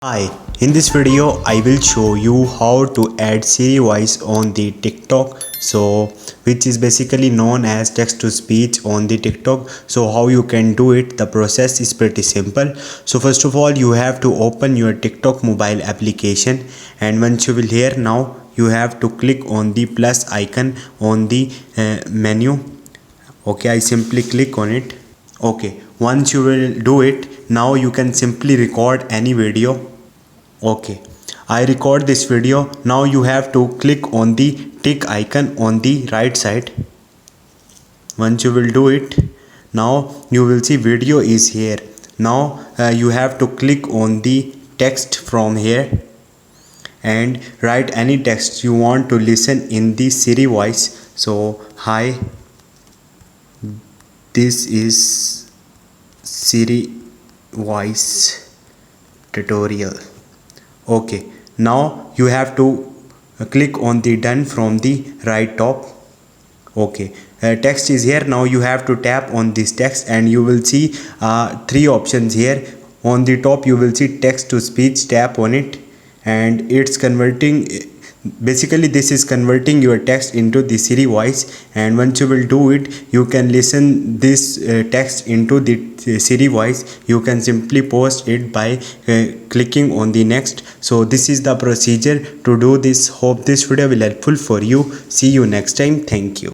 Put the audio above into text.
Hi, in this video I will show you how to add Siri voice on the TikTok, which is basically known as text to speech on the TikTok. So how you can do it, the process is pretty simple. So first of all, you have to open your TikTok mobile application, and once you will here, now you have to click on the plus icon on the menu. Okay, I simply click on it. Okay, once you will do it, now you can simply record any video. Okay, I record this video. Now you have to click on the tick icon on the right side. Once you will do it, now you will see video is here. Now you have to click on the text from here and write any text you want to listen in the Siri voice. So hi, this is Siri voice tutorial. Okay, now you have to click on the done from the right top. Okay, text is here. Now you have to tap on this text and you will see three options here. On the top you will see text to speech. Tap on it and it's converting. Basically this is converting your text into the Siri voice, and once you will do it, you can listen this text into the Siri voice. You can simply post it by clicking on the next. So this is the procedure to do this. Hope this video will helpful for you. See you next time. Thank you.